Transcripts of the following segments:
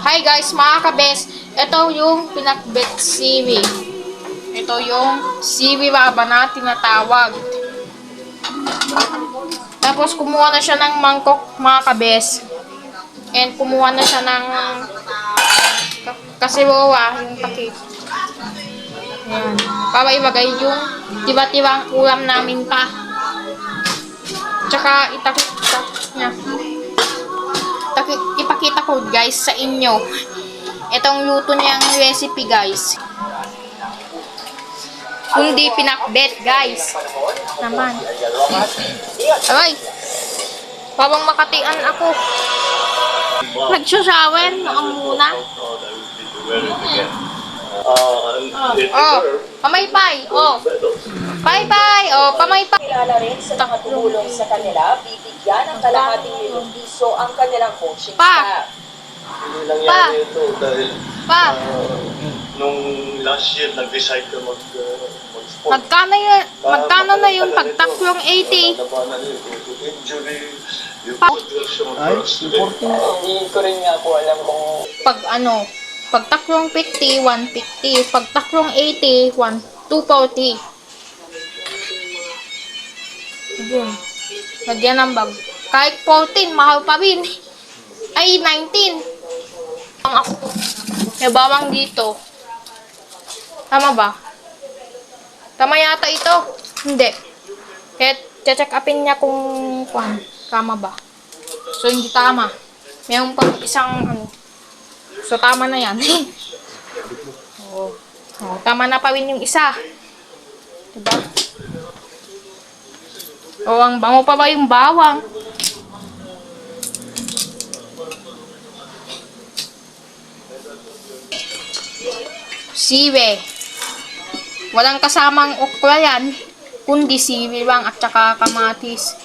Hi guys, mga kabes. Ito yung pinakbet siwi. Ito yung siwi baba na tinatawag. Tapos kumuha na siya ng mangkok, mga kabes. And kumuha na siya ng kasiwawa, yung takip. Ayan. Para ibagay yung tiba-tibang ulam namin pa. Tsaka itakip niya. Ipakita ko guys sa inyo. Itong luto niyang recipe guys. Kundi pinakbet guys. Naman. Aray. Parang makatian ako. Nagsasawan. Noong muna. Oh. Pamaypay. Oh. Bye-bye. Oh, pamaypay. Kilala rin sa mga tumulong sa kanila, bibigyan ng kalahating milyong piso ang kanilang coaching staff. Hindi nangyari ito dahil Pa. Nung last year nag-decide ka mag-sport. Magkano na yun pagtaklong 80? Injury, yung Pa. Hindi ko rin nga po alam kung Pagtaklong 50, 150. Pagtaklong 80, 240. Yun. Lagyan ng bag. Kahit 14, mahal pa rin. Ay, 19. Ang ako. May bawang dito. Tama ba? Tama yata ito. Hindi. Kaya check upin niya kung tama ba. So, hindi tama. Mayroon pang isang So, tama na yan. Oh, tama na pa rin yung isa. Diba? O, ang bango pa ba yung bawang? Siwe. Walang kasamang okra yan, kundi siwe lang at saka kamatis.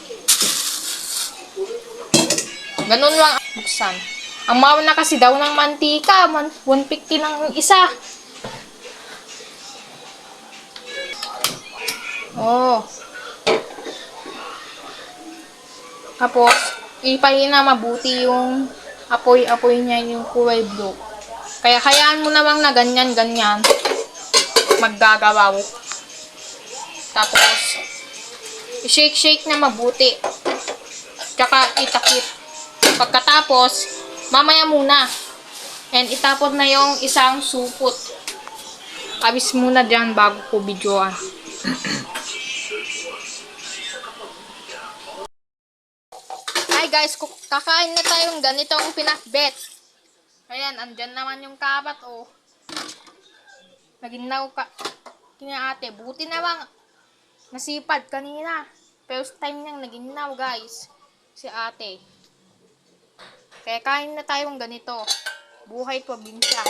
Ganun lang ang buksan. Ang mahal na kasi daw ng mantika, 150 ng isa. Oh. Tapos, ipahin na mabuti yung apoy-apoy niya yung kulay blue. Kaya hayaan mo namang na ganyan-ganyan maggagawaw. Tapos, i-shake-shake na mabuti. Tsaka itakip. Pagkatapos, mamaya muna. And itapon na yung isang supot. Abis muna dyan bago ko videoan. Hi guys, kakain na tayong ganitong pinakbet. Ayan, andyan naman yung kabat, oh. Naginaw ka. Kina ate, buti na lang. Nasipad kanina. First time niyang naginaw, guys. Si ate. Kaya kain na tayong ganito. Buhay probinsya.